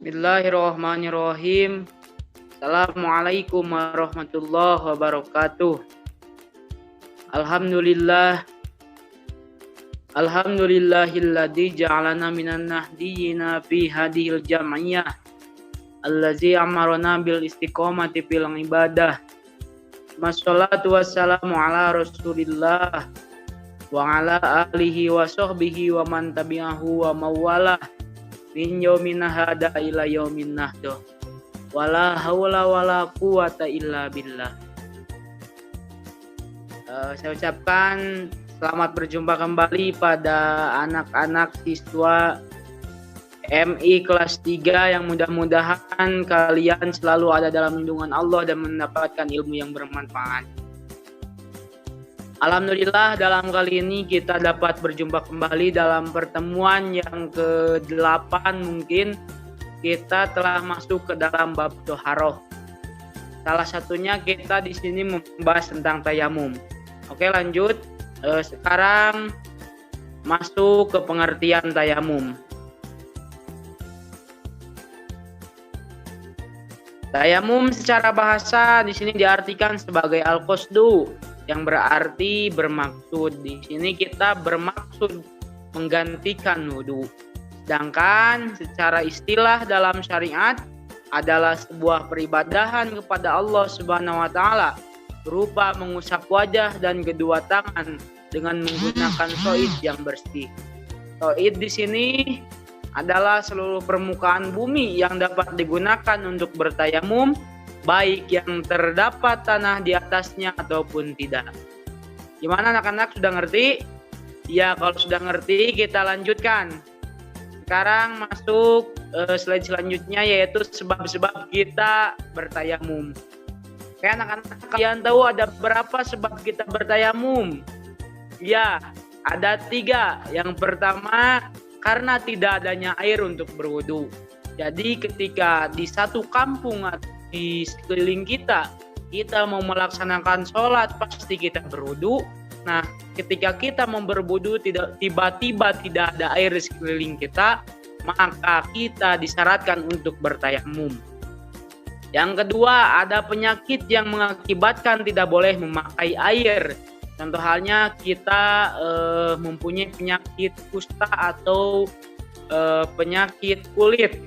Bismillahirrahmanirrahim. Assalamualaikum warahmatullahi wabarakatuh. Alhamdulillah. Alhamdulillahilladzi ja'alana minan nahdiyina fi hadhil jam'iyah allazi amarna bil istiqomati fil ibadah. Wassalatu wassalamu ala Rasulillah wa ala alihi wa sahbihi wa man tabi'ahu wa mawalah min yaumin hada ila yaumin nahdo. Wala haula wala quwata illa billah. Saya ucapkan selamat berjumpa kembali pada anak-anak siswa MI kelas 3 yang mudah-mudahan kalian selalu ada dalam lindungan Allah dan mendapatkan ilmu yang bermanfaat. Alhamdulillah, dalam kali ini kita dapat berjumpa kembali dalam pertemuan yang ke-8 mungkin. Kita telah masuk ke dalam bab toharoh. Salah satunya kita di sini membahas tentang tayamum. Oke, lanjut. Sekarang masuk ke pengertian tayamum. Tayamum secara bahasa di sini diartikan sebagai al-qasdu, yang berarti bermaksud. Di sini kita bermaksud menggantikan wudu. Sedangkan secara istilah dalam syariat adalah sebuah peribadahan kepada Allah Subhanahu wa taala berupa mengusap wajah dan kedua tangan dengan menggunakan soid yang bersih. Soid di sini adalah seluruh permukaan bumi yang dapat digunakan untuk bertayamum, baik yang terdapat tanah di atasnya ataupun tidak. Gimana anak-anak, sudah ngerti? Ya, kalau sudah ngerti kita lanjutkan. Sekarang masuk slide selanjutnya, yaitu sebab-sebab kita bertayamum. Oke anak-anak, kalian tahu ada berapa sebab kita bertayamum? Ya, ada 3. Yang pertama, karena tidak adanya air untuk berwudu. Jadi ketika di satu kampung atau di sekeliling kita mau melaksanakan sholat, pasti kita berwudu. Nah, ketika kita mau berwudu tiba-tiba tidak ada air di sekeliling kita, maka kita disyaratkan untuk bertayamum. Yang kedua, ada penyakit yang mengakibatkan tidak boleh memakai air. Contoh halnya kita mempunyai penyakit kusta atau penyakit kulit,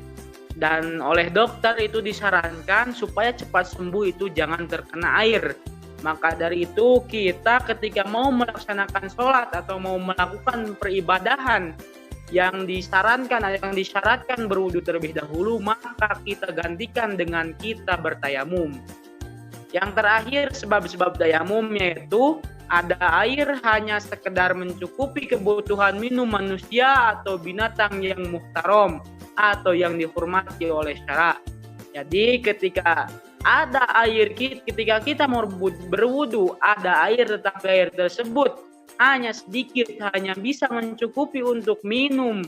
dan oleh dokter itu disarankan supaya cepat sembuh itu jangan terkena air. Maka dari itu kita ketika mau melaksanakan sholat atau mau melakukan peribadahan yang disyaratkan berwudu terlebih dahulu, maka kita gantikan dengan kita bertayamum. Yang terakhir sebab-sebab tayamum yaitu ada air hanya sekedar mencukupi kebutuhan minum manusia atau binatang yang muhtaram atau yang dihormati oleh syara. Jadi ketika ada air, ketika kita mau berwudu ada air, tetapi air tersebut hanya sedikit, hanya bisa mencukupi untuk minum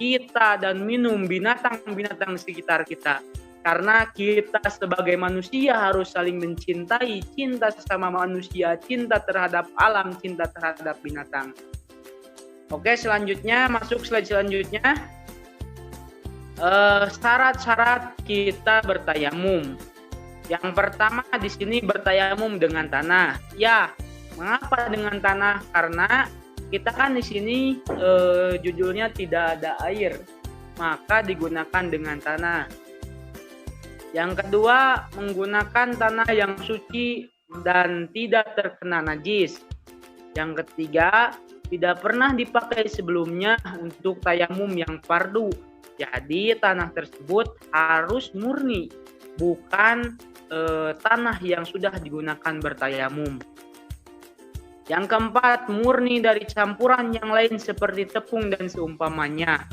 kita dan minum binatang-binatang sekitar kita. Karena kita sebagai manusia harus saling mencintai, cinta sesama manusia, cinta terhadap alam, cinta terhadap binatang. Oke, selanjutnya masuk slide selanjutnya. Syarat-syarat kita bertayamum. Yang pertama di sini bertayamum dengan tanah. Ya, mengapa dengan tanah? Karena kita kan di sini judulnya tidak ada air, maka digunakan dengan tanah. Yang kedua, menggunakan tanah yang suci dan tidak terkena najis. Yang ketiga, tidak pernah dipakai sebelumnya untuk tayamum yang fardu. Jadi tanah tersebut harus murni, bukan tanah yang sudah digunakan bertayamum. Yang keempat, murni dari campuran yang lain seperti tepung dan seumpamanya.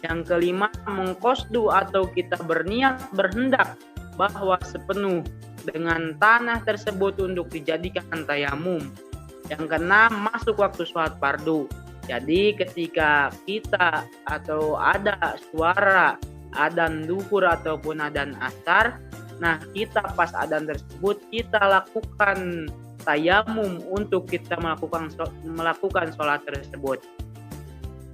Yang kelima, mengqasdu atau kita berniat berhendak bahwa sepenuh dengan tanah tersebut untuk dijadikan tayamum. Yang keenam, masuk waktu sholat fardu. Jadi ketika kita atau ada suara adzan zuhur ataupun adzan asar, nah kita pas adzan tersebut kita lakukan tayamum untuk kita melakukan sholat tersebut.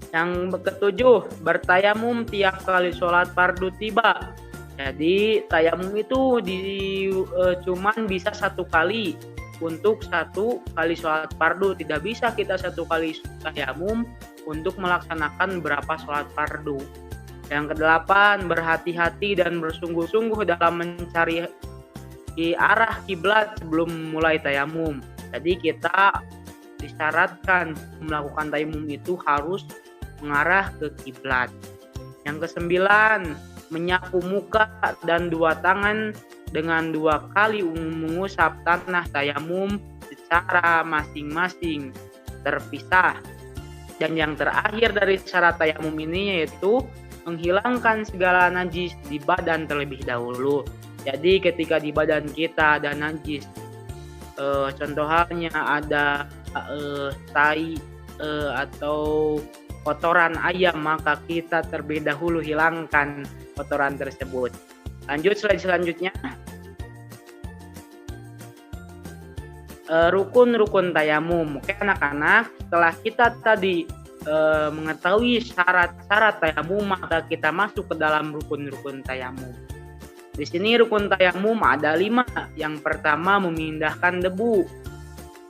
Yang ketujuh, bertayamum tiap kali sholat fardu tiba. Jadi tayamum itu cuman bisa satu kali untuk satu kali sholat fardu. Tidak bisa kita satu kali tayamum untuk melaksanakan berapa sholat fardu. Yang kedelapan, berhati-hati dan bersungguh-sungguh dalam mencari arah kiblat sebelum mulai tayamum. Jadi kita disyaratkan melakukan tayamum itu harus mengarah ke kiblat. Yang kesembilan, menyapu muka dan dua tangan dengan dua kali mengusap tanah tayamum secara masing-masing terpisah. Dan yang terakhir dari syarat tayamum ini yaitu menghilangkan segala najis di badan terlebih dahulu. Jadi ketika di badan kita ada najis, contoh halnya ada tai atau kotoran ayam, maka kita terlebih dahulu hilangkan kotoran tersebut. Lanjut slide selanjutnya. Rukun-rukun tayamum. Oke anak-anak, setelah kita tadi mengetahui syarat-syarat tayamum, maka kita masuk ke dalam rukun-rukun tayamum. Di sini rukun tayamum ada 5. Yang pertama, memindahkan debu.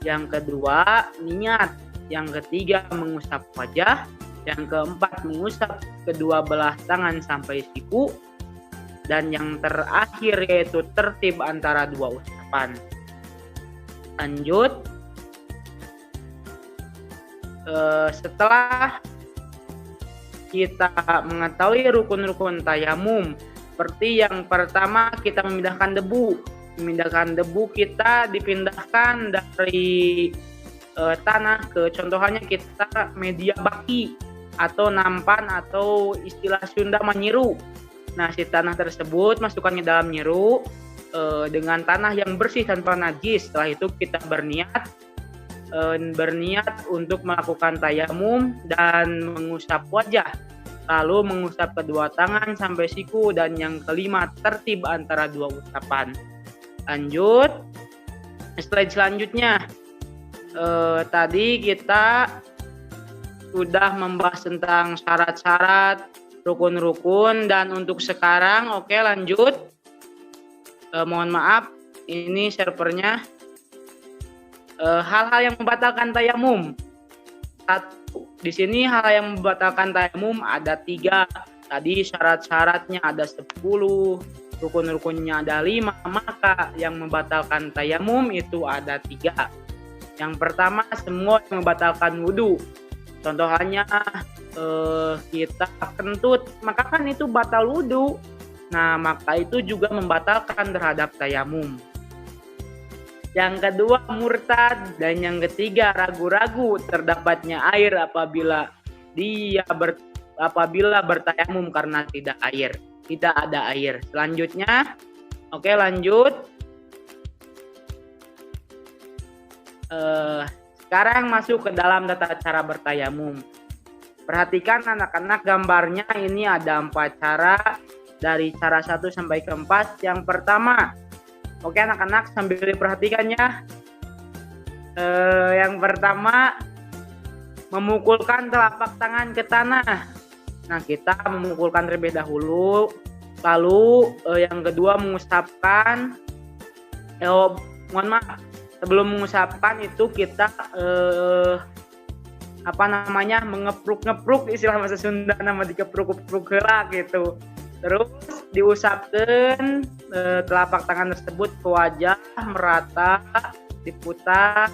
Yang kedua, niat. Yang ketiga, mengusap wajah. Yang keempat, mengusap kedua belah tangan sampai siku. Dan yang terakhir yaitu tertib antara dua usapan. Lanjut. Setelah kita mengetahui rukun-rukun tayamum, seperti yang pertama kita memindahkan debu. Memindahkan debu kita dipindahkan dari tanah ke contohnya kita media baki atau nampan atau istilah Sunda menyiru. Nah, si tanah tersebut masukkan ke dalam nyiru dengan tanah yang bersih tanpa najis. Setelah itu kita berniat untuk melakukan tayamum dan mengusap wajah, lalu mengusap kedua tangan sampai siku, dan yang kelima tertib antara dua usapan. Lanjut slide selanjutnya. Tadi kita sudah membahas tentang syarat-syarat, rukun-rukun, dan untuk sekarang oke lanjut. Mohon maaf, ini servernya. Hal-hal yang membatalkan tayamum. Di sini hal yang membatalkan tayamum ada 3. Tadi syarat-syaratnya ada 10, rukun-rukunnya ada 5, maka yang membatalkan tayamum itu ada 3. Yang pertama, semua yang membatalkan wudhu. Contohnya kita kentut, maka kan itu batal wudhu. Nah, maka itu juga membatalkan terhadap tayamum. Yang kedua, murtad. Dan yang ketiga, ragu-ragu terdapatnya air apabila bertayamum karena tidak ada air. Selanjutnya, oke lanjut. Sekarang masuk ke dalam tata cara bertayamum. Perhatikan anak-anak, gambarnya ini ada 4 cara, dari cara 1 sampai ke 4. Yang pertama, oke anak-anak sambil diperhatikannya. Yang pertama, memukulkan telapak tangan ke tanah. Nah, kita memukulkan terlebih dahulu. Lalu yang kedua, mengusapkan. Mohon maaf, sebelum mengusapkan itu kita mengepruk-ngepruk, istilah bahasa Sunda nama dikepruk-kepruk heula gitu. Terus diusapkan telapak tangan tersebut ke wajah, merata, diputar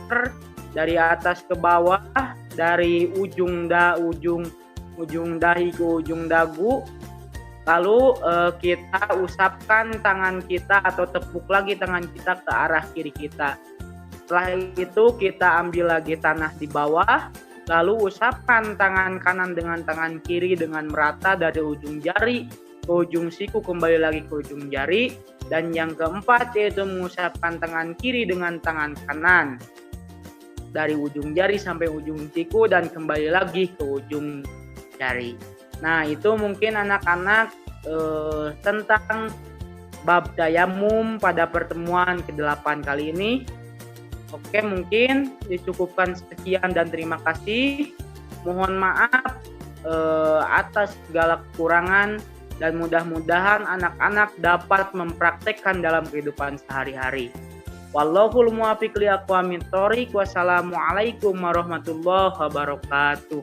dari atas ke bawah, dari ujung dahi ke ujung dagu. Lalu kita usapkan tangan kita atau tepuk lagi tangan kita ke arah kiri kita. Setelah itu kita ambil lagi tanah di bawah, lalu usapkan tangan kanan dengan tangan kiri dengan merata dari ujung jari ke ujung siku, kembali lagi ke ujung jari. Dan yang keempat yaitu mengusapkan tangan kiri dengan tangan kanan dari ujung jari sampai ujung siku dan kembali lagi ke ujung jari. Nah, itu mungkin anak-anak tentang bab tayamum pada pertemuan ke-8 kali ini. Oke, mungkin dicukupkan sekian dan terima kasih. Mohon maaf atas segala kekurangan, dan mudah-mudahan anak-anak dapat mempraktekkan dalam kehidupan sehari-hari. Wallahul muwaffiq li aqwamit thoriq. Wassalamualaikum warahmatullahi wabarakatuh.